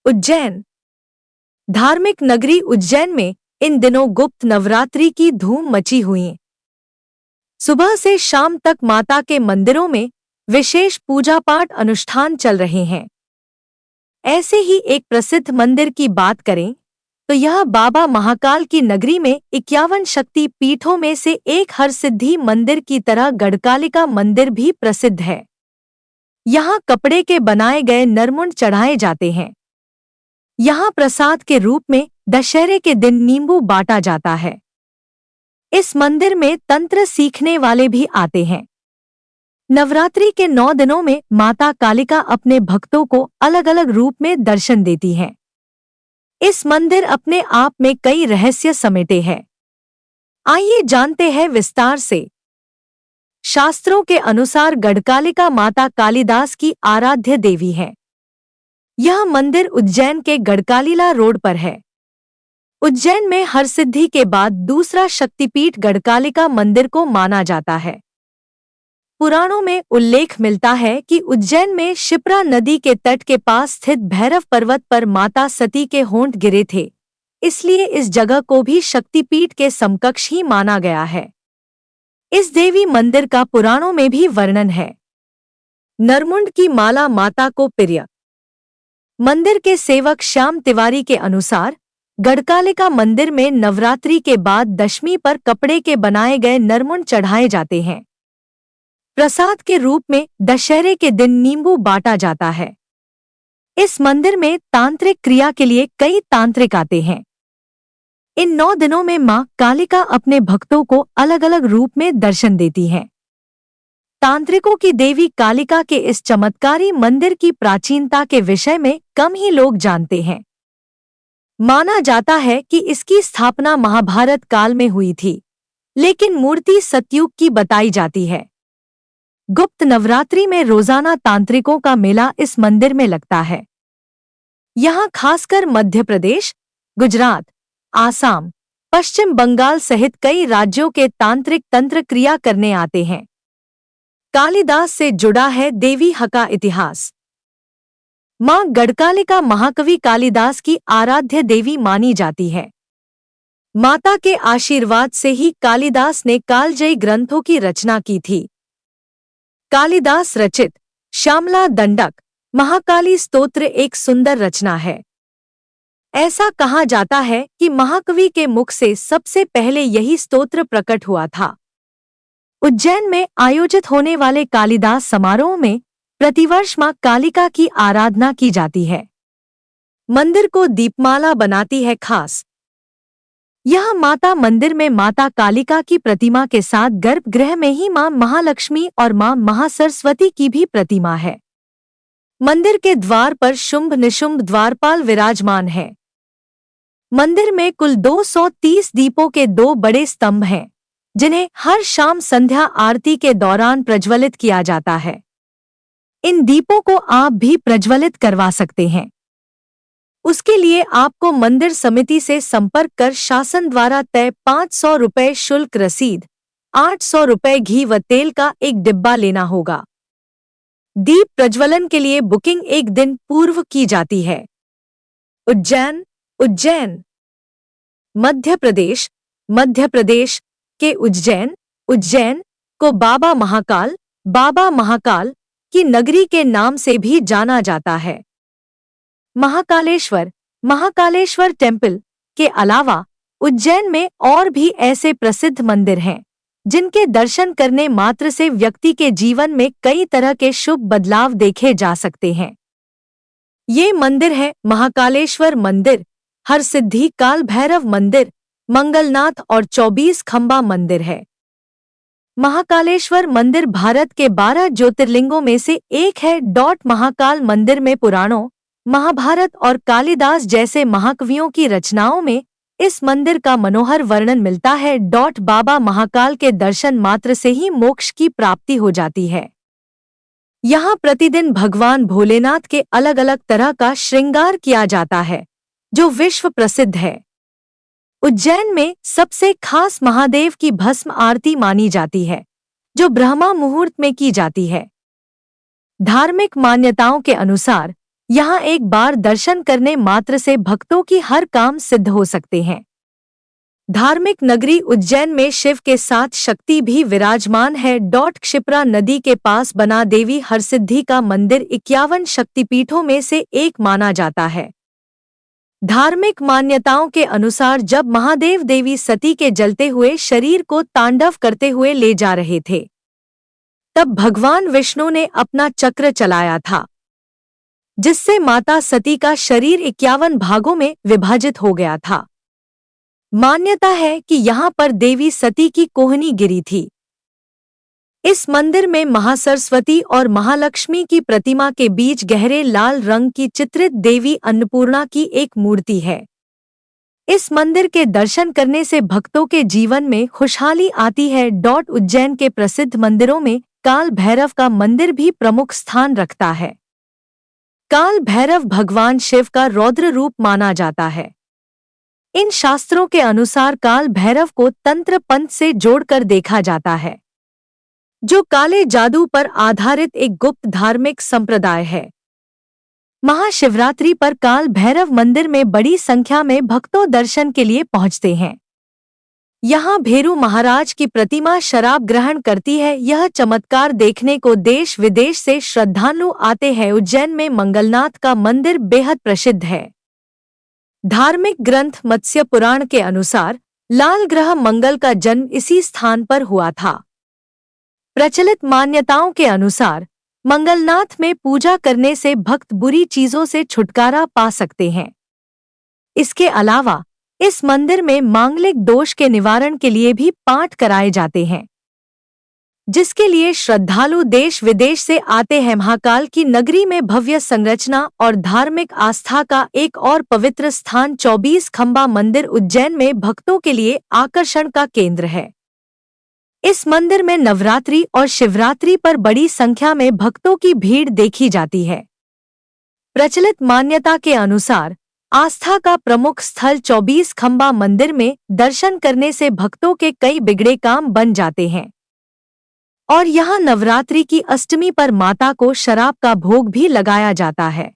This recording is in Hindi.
उज्जैन। धार्मिक नगरी उज्जैन में इन दिनों गुप्त नवरात्रि की धूम मची हुई है। सुबह से शाम तक माता के मंदिरों में विशेष पूजा पाठ अनुष्ठान चल रहे हैं। ऐसे ही एक प्रसिद्ध मंदिर की बात करें तो यह बाबा महाकाल की नगरी में 51 शक्ति पीठों में से एक हरसिद्धि मंदिर की तरह गढ़कालिका मंदिर भी प्रसिद्ध है। यहाँ कपड़े के बनाए गए नरमुंड चढ़ाए जाते हैं। यहाँ प्रसाद के रूप में दशहरे के दिन नींबू बांटा जाता है। इस मंदिर में तंत्र सीखने वाले भी आते हैं। नवरात्रि के 9 दिनों में माता कालिका अपने भक्तों को अलग अलग रूप में दर्शन देती हैं। इस मंदिर अपने आप में कई रहस्य समेटे हैं। आइए जानते हैं विस्तार से। शास्त्रों के अनुसार गढ़कालिका माता कालिदास की आराध्य देवी है। यह मंदिर उज्जैन के गढ़कालिला रोड पर है। उज्जैन में हरसिद्धि के बाद दूसरा शक्तिपीठ गढ़कालिका मंदिर को माना जाता है। पुराणों में उल्लेख मिलता है कि उज्जैन में शिप्रा नदी के तट के पास स्थित भैरव पर्वत पर माता सती के होंठ गिरे थे, इसलिए इस जगह को भी शक्तिपीठ के समकक्ष ही माना गया है। इस देवी मंदिर का पुराणों में भी वर्णन है। नरमुंड की माला माता को प्रिय। मंदिर के सेवक श्याम तिवारी के अनुसार गढ़कालिका मंदिर में नवरात्रि के बाद दशमी पर कपड़े के बनाए गए नरमुंड चढ़ाए जाते हैं। प्रसाद के रूप में दशहरे के दिन नींबू बांटा जाता है। इस मंदिर में तांत्रिक क्रिया के लिए कई तांत्रिक आते हैं। इन 9 दिनों में मां कालिका अपने भक्तों को अलग अलग रूप में दर्शन देती हैं। तांत्रिकों की देवी कालिका के इस चमत्कारी मंदिर की प्राचीनता के विषय में कम ही लोग जानते हैं। माना जाता है कि इसकी स्थापना महाभारत काल में हुई थी, लेकिन मूर्ति सतयुग की बताई जाती है। गुप्त नवरात्रि में रोजाना तांत्रिकों का मेला इस मंदिर में लगता है। यहाँ खासकर मध्य प्रदेश, गुजरात, आसाम, पश्चिम बंगाल सहित कई राज्यों के तांत्रिक तंत्र क्रिया करने आते हैं। कालिदास से जुड़ा है देवी का इतिहास। मां गढ़कालिका महाकवि कालिदास की आराध्य देवी मानी जाती है। माता के आशीर्वाद से ही कालिदास ने कालजयी ग्रंथों की रचना की थी। कालिदास रचित श्यामला दंडक महाकाली स्तोत्र एक सुंदर रचना है। ऐसा कहा जाता है कि महाकवि के मुख से सबसे पहले यही स्तोत्र प्रकट हुआ था। उज्जैन में आयोजित होने वाले कालिदास समारोह में प्रतिवर्ष मां कालिका की आराधना की जाती है। मंदिर को दीपमाला बनाती है खास। यह माता मंदिर में माता कालिका की प्रतिमा के साथ गर्भगृह में ही मां महालक्ष्मी और मां महासरस्वती की भी प्रतिमा है। मंदिर के द्वार पर शुंभ निशुंभ द्वारपाल विराजमान है। मंदिर में कुल 230 दीपों के 2 बड़े स्तंभ हैं, जिन्हें हर शाम संध्या आरती के दौरान प्रज्वलित किया जाता है। इन दीपों को आप भी प्रज्वलित करवा सकते हैं। उसके लिए आपको मंदिर समिति से संपर्क कर शासन द्वारा तय 500 रुपये शुल्क रसीद, 800 रुपये घी व तेल का एक डिब्बा लेना होगा। दीप प्रज्वलन के लिए बुकिंग एक दिन पूर्व की जाती है। उज्जैन। उज्जैन मध्य प्रदेश के उज्जैन को बाबा महाकाल की नगरी के नाम से भी जाना जाता है। महाकालेश्वर टेम्पल के अलावा उज्जैन में और भी ऐसे प्रसिद्ध मंदिर हैं, जिनके दर्शन करने मात्र से व्यक्ति के जीवन में कई तरह के शुभ बदलाव देखे जा सकते हैं। ये मंदिर है महाकालेश्वर मंदिर, हरसिद्धि काल भैरव मंदिर, मंगलनाथ और 24 खंबा मंदिर है। महाकालेश्वर मंदिर भारत के 12 ज्योतिर्लिंगों में से एक है। महाकाल मंदिर में पुराणों, महाभारत और कालिदास जैसे महाकवियों की रचनाओं में इस मंदिर का मनोहर वर्णन मिलता है। बाबा महाकाल के दर्शन मात्र से ही मोक्ष की प्राप्ति हो जाती है। यहाँ प्रतिदिन भगवान भोलेनाथ के अलग अलग तरह का श्रृंगार किया जाता है, जो विश्व प्रसिद्ध है। उज्जैन में सबसे खास महादेव की भस्म आरती मानी जाती है, जो ब्रह्मा मुहूर्त में की जाती है। धार्मिक मान्यताओं के अनुसार यहाँ एक बार दर्शन करने मात्र से भक्तों की हर काम सिद्ध हो सकते हैं। धार्मिक नगरी उज्जैन में शिव के साथ शक्ति भी विराजमान है। क्षिप्रा नदी के पास बना देवी हरसिद्धि का मंदिर 51 शक्तिपीठों में से एक माना जाता है। धार्मिक मान्यताओं के अनुसार जब महादेव देवी सती के जलते हुए शरीर को तांडव करते हुए ले जा रहे थे, तब भगवान विष्णु ने अपना चक्र चलाया था, जिससे माता सती का शरीर 51 भागों में विभाजित हो गया था। मान्यता है कि यहाँ पर देवी सती की कोहनी गिरी थी। इस मंदिर में महासरस्वती और महालक्ष्मी की प्रतिमा के बीच गहरे लाल रंग की चित्रित देवी अन्नपूर्णा की एक मूर्ति है। इस मंदिर के दर्शन करने से भक्तों के जीवन में खुशहाली आती है। उज्जैन के प्रसिद्ध मंदिरों में काल भैरव का मंदिर भी प्रमुख स्थान रखता है। काल भैरव भगवान शिव का रौद्र रूप माना जाता है। इन शास्त्रों के अनुसार काल भैरव को तंत्र पंथ से जोड़कर देखा जाता है, जो काले जादू पर आधारित एक गुप्त धार्मिक संप्रदाय है। महाशिवरात्रि पर काल भैरव मंदिर में बड़ी संख्या में भक्तों दर्शन के लिए पहुंचते हैं। यहाँ भेरू महाराज की प्रतिमा शराब ग्रहण करती है। यह चमत्कार देखने को देश विदेश से श्रद्धालु आते हैं। उज्जैन में मंगलनाथ का मंदिर बेहद प्रसिद्ध है। धार्मिक ग्रंथ मत्स्य पुराण के अनुसार लाल ग्रह मंगल का जन्म इसी स्थान पर हुआ था। प्रचलित मान्यताओं के अनुसार मंगलनाथ में पूजा करने से भक्त बुरी चीजों से छुटकारा पा सकते हैं। इसके अलावा इस मंदिर में मांगलिक दोष के निवारण के लिए भी पाठ कराए जाते हैं, जिसके लिए श्रद्धालु देश विदेश से आते हैं। महाकाल की नगरी में भव्य संरचना और धार्मिक आस्था का एक और पवित्र स्थान 24 खंबा मंदिर उज्जैन में भक्तों के लिए आकर्षण का केंद्र है। इस मंदिर में नवरात्रि और शिवरात्रि पर बड़ी संख्या में भक्तों की भीड़ देखी जाती है। प्रचलित मान्यता के अनुसार आस्था का प्रमुख स्थल 24 खंबा मंदिर में दर्शन करने से भक्तों के कई बिगड़े काम बन जाते हैं और यहाँ नवरात्रि की अष्टमी पर माता को शराब का भोग भी लगाया जाता है।